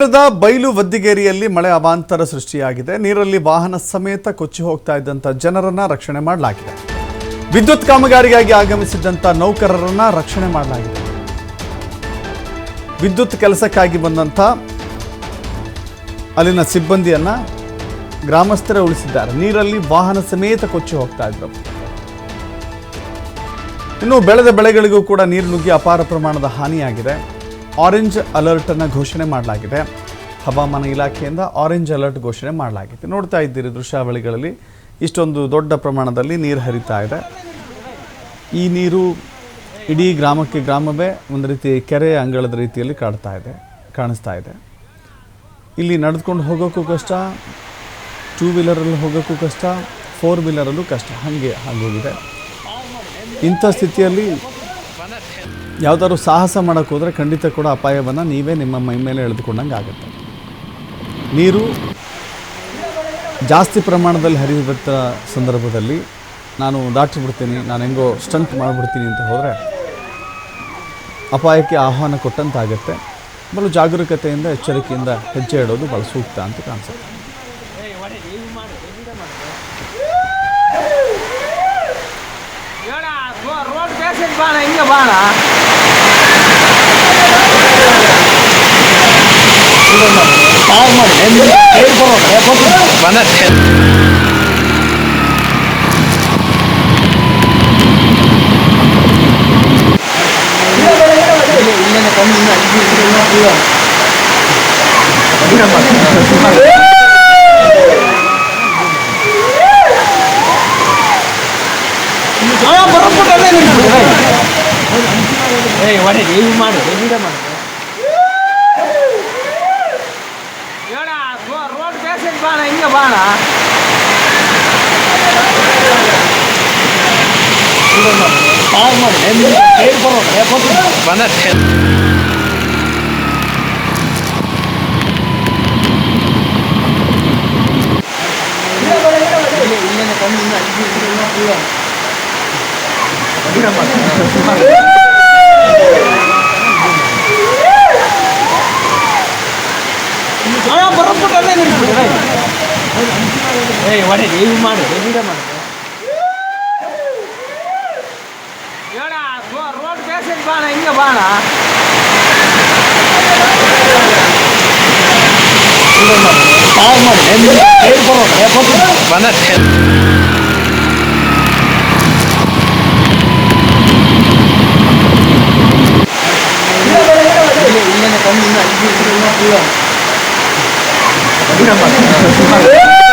ಬೈಲು ವದ್ದಿಗೇರಿಯಲ್ಲಿ ಮಳೆ ಅವಾಂತರ ಸೃಷ್ಟಿಯಾಗಿದೆ. ನೀರಲ್ಲಿ ವಾಹನ ಸಮೇತ ಕೊಚ್ಚಿ ಹೋಗ್ತಾ ಇದ್ದಂತ ಜನರನ್ನ ರಕ್ಷಣೆ ಮಾಡಲಾಗಿದೆ. ವಿದ್ಯುತ್ ಕಾಮಗಾರಿಗಾಗಿ ಆಗಮಿಸಿದಂತ ನೌಕರರನ್ನ ರಕ್ಷಣೆ ಮಾಡಲಾಗಿದೆ. ವಿದ್ಯುತ್ ಕೆಲಸಕ್ಕಾಗಿ ಬಂದಂತ ಅಲ್ಲಿನ ಸಿಬ್ಬಂದಿಯನ್ನ ಗ್ರಾಮಸ್ಥರೇ ಉಳಿಸಿದ್ದಾರೆ. ನೀರಲ್ಲಿ ವಾಹನ ಸಮೇತ ಕೊಚ್ಚಿ ಹೋಗ್ತಾ ಇದ್ರು. ಇನ್ನು ಬೆಳೆದ ಬೆಳೆಗಳಿಗೂ ಕೂಡ ನೀರು ನುಗ್ಗಿ ಅಪಾರ ಪ್ರಮಾಣದ ಹಾನಿಯಾಗಿದೆ. ಆರೆಂಜ್ ಅಲರ್ಟ್ ಅನ್ನು ಘೋಷಣೆ ಮಾಡಲಾಗಿದೆ. ಹವಾಮಾನ ಇಲಾಖೆಯಿಂದ ಆರೆಂಜ್ ಅಲರ್ಟ್ ಘೋಷಣೆ ಮಾಡಲಾಗಿದೆ. ನೋಡ್ತಾ ಇದ್ದೀರಿ ದೃಶ್ಯಾವಳಿಗಳಲ್ಲಿ ಇಷ್ಟೊಂದು ದೊಡ್ಡ ಪ್ರಮಾಣದಲ್ಲಿ ನೀರು ಹರಿತಾ ಇದೆ. ಈ ನೀರು ಇಡೀ ಗ್ರಾಮವೇ ಒಂದು ರೀತಿ ಕೆರೆ ಅಂಗಳದ ರೀತಿಯಲ್ಲಿ ಕಾಣಿಸ್ತಾ ಇದೆ. ಇಲ್ಲಿ ನಡೆದುಕೊಂಡು ಹೋಗೋಕ್ಕೂ ಕಷ್ಟ, 2 ವೀಲರಲ್ಲಿ ಹೋಗೋಕ್ಕೂ ಕಷ್ಟ, 4 ವೀಲರಲ್ಲೂ ಕಷ್ಟ, ಹಾಗೋಗಿದೆ. ಇಂಥ ಸ್ಥಿತಿಯಲ್ಲಿ ಯಾವುದಾದ್ರು ಸಾಹಸ ಮಾಡೋಕ್ಕೆ ಹೋದರೆ ಖಂಡಿತ ಕೂಡ ಅಪಾಯವನ್ನು ನೀವೇ ನಿಮ್ಮ ಮೈ ಮೇಲೆ ಎಳೆದುಕೊಂಡಂಗೆ ಆಗುತ್ತೆ. ನೀರು ಜಾಸ್ತಿ ಪ್ರಮಾಣದಲ್ಲಿ ಹರಿಯುವಂಥ ಸಂದರ್ಭದಲ್ಲಿ ನಾನು ದಾಟಿಬಿಡ್ತೀನಿ, ನಾನು ಹೆಂಗೋ ಸ್ಟಂಟ್ ಮಾಡಿಬಿಡ್ತೀನಿ ಅಂತ ಹೋದರೆ ಅಪಾಯಕ್ಕೆ ಆಹ್ವಾನ ಕೊಟ್ಟಂತಾಗುತ್ತೆ. ಬಲು ಜಾಗರೂಕತೆಯಿಂದ ಎಚ್ಚರಿಕೆಯಿಂದ ಹೆಜ್ಜೆ ಇಡೋದು ಭಾಳ ಸೂಕ್ತ ಅಂತ ಕಾಣಿಸುತ್ತೆ. Ini